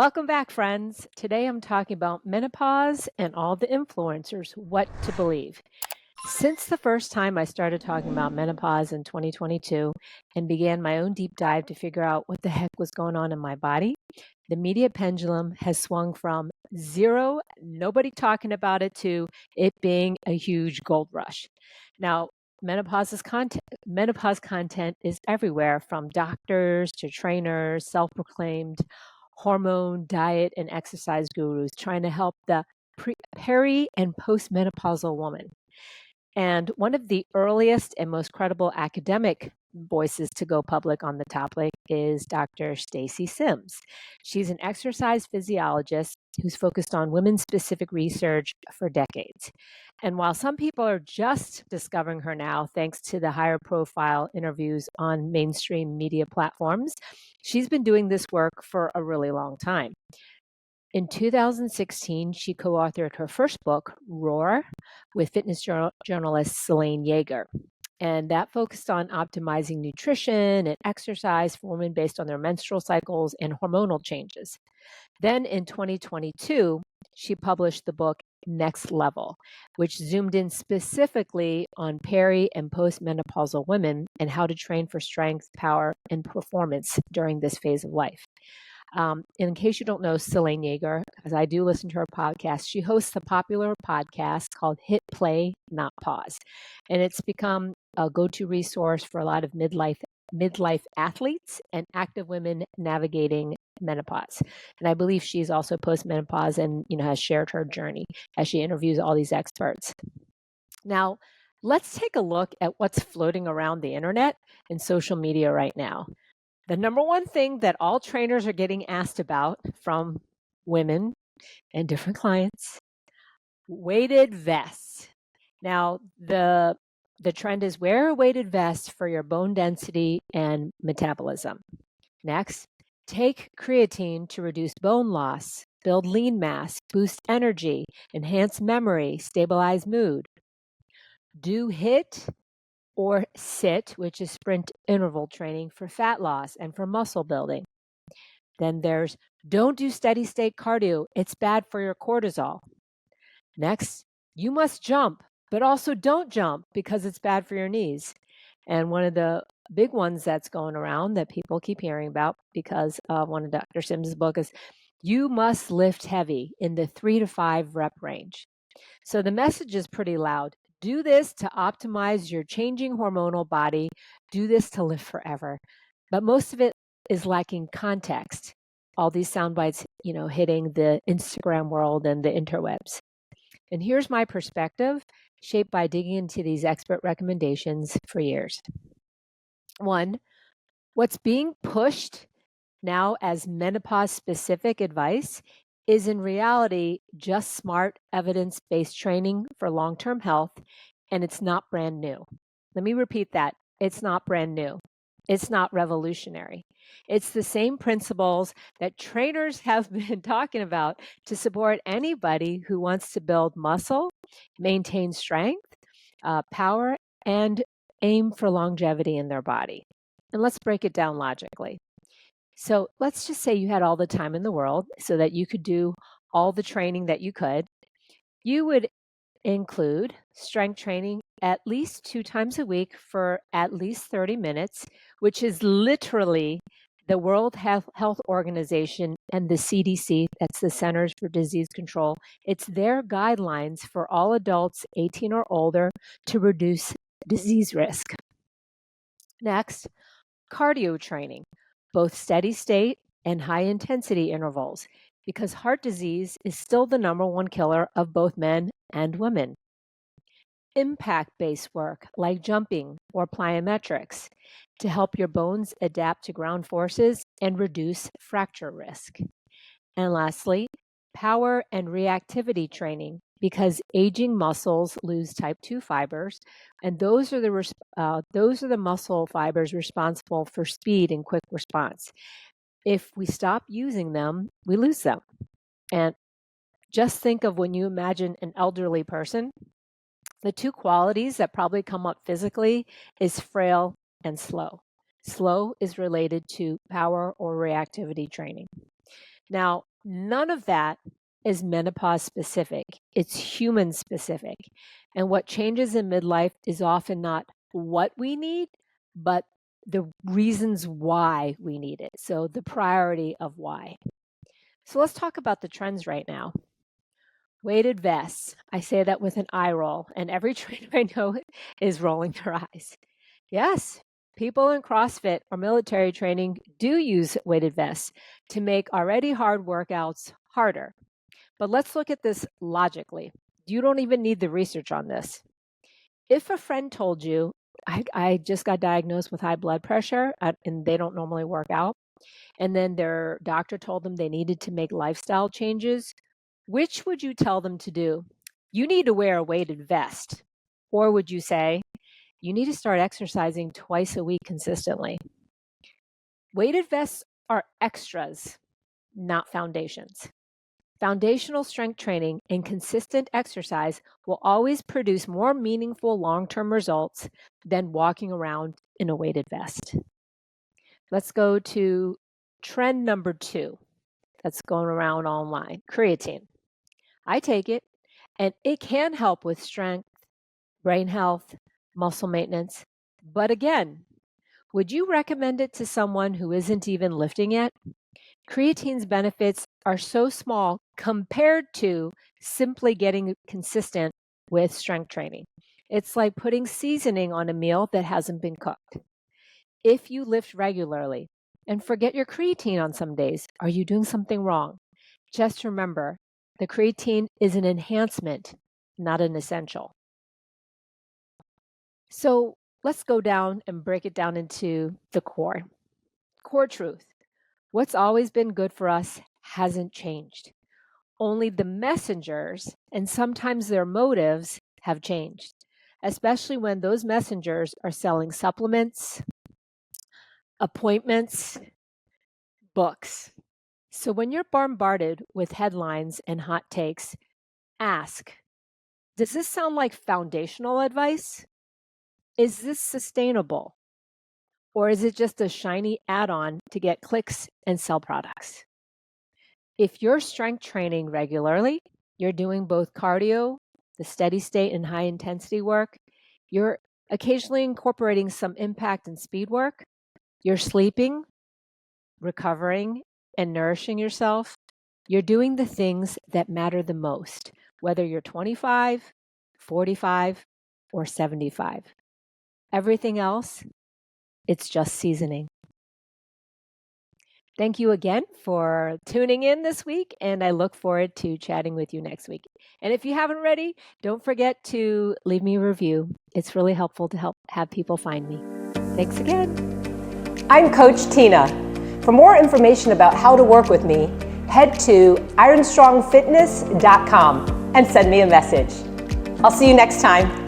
Welcome back, friends. Today I'm talking about menopause and all the influencers, what to believe. Since the first time I started talking about menopause in 2022 and began my own deep dive to figure out what the heck was going on in my body, the media pendulum has swung from zero, nobody talking about it, to it being a huge gold rush. Now, menopause content is everywhere from doctors to trainers, self-proclaimed hormone, diet, and exercise gurus trying to help the peri and postmenopausal woman. And one of the earliest and most credible academic voices to go public on the topic is Dr. Stacy Sims. She's an exercise physiologist who's focused on women-specific research for decades. And while some people are just discovering her now, thanks to the higher profile interviews on mainstream media platforms, she's been doing this work for a really long time. In 2016, she co-authored her first book, Roar, with fitness journalist Selene Yeager. And that focused on optimizing nutrition and exercise for women based on their menstrual cycles and hormonal changes. Then in 2022, she published the book Next Level, which zoomed in specifically on peri and postmenopausal women and how to train for strength, power, and performance during this phase of life. In case you don't know Selene Yeager, as I do listen to her podcast, she hosts a popular podcast called HIIT Play, Not Pause. And it's become a go-to resource for a lot of midlife athletes and active women navigating menopause. And I believe she's also postmenopause and has shared her journey as she interviews all these experts. Now, let's take a look at what's floating around the internet and social media right now. The number one thing that all trainers are getting asked about from women and different clients, weighted vests. Now, the trend is wear a weighted vest for your bone density and metabolism. Next, take creatine to reduce bone loss, build lean mass, boost energy, enhance memory, stabilize mood. Do HIIT or SIT, which is sprint interval training for fat loss and for muscle building. Then there's don't do steady state cardio. It's bad for your cortisol. Next, you must jump, but also don't jump because it's bad for your knees. And one of the big ones that's going around that people keep hearing about because of one of Dr. Sims' book is you must lift heavy in the 3 to 5 rep range. So the message is pretty loud. Do this to optimize your changing hormonal body. Do this to live forever. But most of it is lacking context. All these sound bites, hitting the Instagram world and the interwebs. And here's my perspective, shaped by digging into these expert recommendations for years. One, what's being pushed now as menopause-specific advice is in reality just smart evidence-based training for long-term health, and it's not brand new. Let me repeat that. It's not brand new. It's not revolutionary. It's the same principles that trainers have been talking about to support anybody who wants to build muscle, maintain strength, power, and aim for longevity in their body. And let's break it down logically. So let's just say you had all the time in the world so that you could do all the training that you could. You would include strength training at least 2 times a week for at least 30 minutes, which is literally the World Health Organization and the CDC, that's the Centers for Disease Control. It's their guidelines for all adults 18 or older to reduce disease risk. Next, cardio training, both steady state and high intensity intervals, because heart disease is still the number one killer of both men and women. Impact-based work like jumping or plyometrics to help your bones adapt to ground forces and reduce fracture risk. And lastly, power and reactivity training, because aging muscles lose type 2 fibers, and those are the muscle fibers responsible for speed and quick response. If we stop using them, we lose them. And just think of when you imagine an elderly person, the 2 qualities that probably come up physically is frail and slow. Slow is related to power or reactivity training. Now, None of that is menopause specific. It's human specific. And what changes in midlife is often not what we need, but the reasons why we need it. So the priority of why. So let's talk about the trends right now. Weighted vests. I say that with an eye roll, and every trainer I know is rolling their eyes. Yes, people in CrossFit or military training do use weighted vests to make already hard workouts harder. But let's look at this logically. You don't even need the research on this. If a friend told you, I just got diagnosed with high blood pressure and they don't normally work out, and then their doctor told them they needed to make lifestyle changes, which would you tell them to do? You need to wear a weighted vest. Or would you say, you need to start exercising twice a week consistently? Weighted vests are extras, not foundations. Foundational strength training and consistent exercise will always produce more meaningful long-term results than walking around in a weighted vest. Let's go to trend number 2 that's going around online, creatine. I take it, and it can help with strength, brain health, muscle maintenance. But again, would you recommend it to someone who isn't even lifting yet? Creatine's benefits are so small compared to simply getting consistent with strength training. It's like putting seasoning on a meal that hasn't been cooked. If you lift regularly and forget your creatine on some days, are you doing something wrong? Just remember, the creatine is an enhancement, not an essential. So let's go down and break it down into the core. Core truth. What's always been good for us hasn't changed. Only the messengers and sometimes their motives have changed, especially when those messengers are selling supplements, appointments, books. So when you're bombarded with headlines and hot takes, ask, does this sound like foundational advice? Is this sustainable? Or is it just a shiny add-on to get clicks and sell products? If you're strength training regularly, you're doing both cardio, the steady state and high intensity work, you're occasionally incorporating some impact and speed work, you're sleeping, recovering, and nourishing yourself, you're doing the things that matter the most, whether you're 25, 45, or 75. Everything else, it's just seasoning. Thank you again for tuning in this week, and I look forward to chatting with you next week. And if you haven't already, don't forget to leave me a review. It's really helpful to help have people find me. Thanks again. I'm Coach Tina. For more information about how to work with me, head to ironstrongfitness.com and send me a message. I'll see you next time.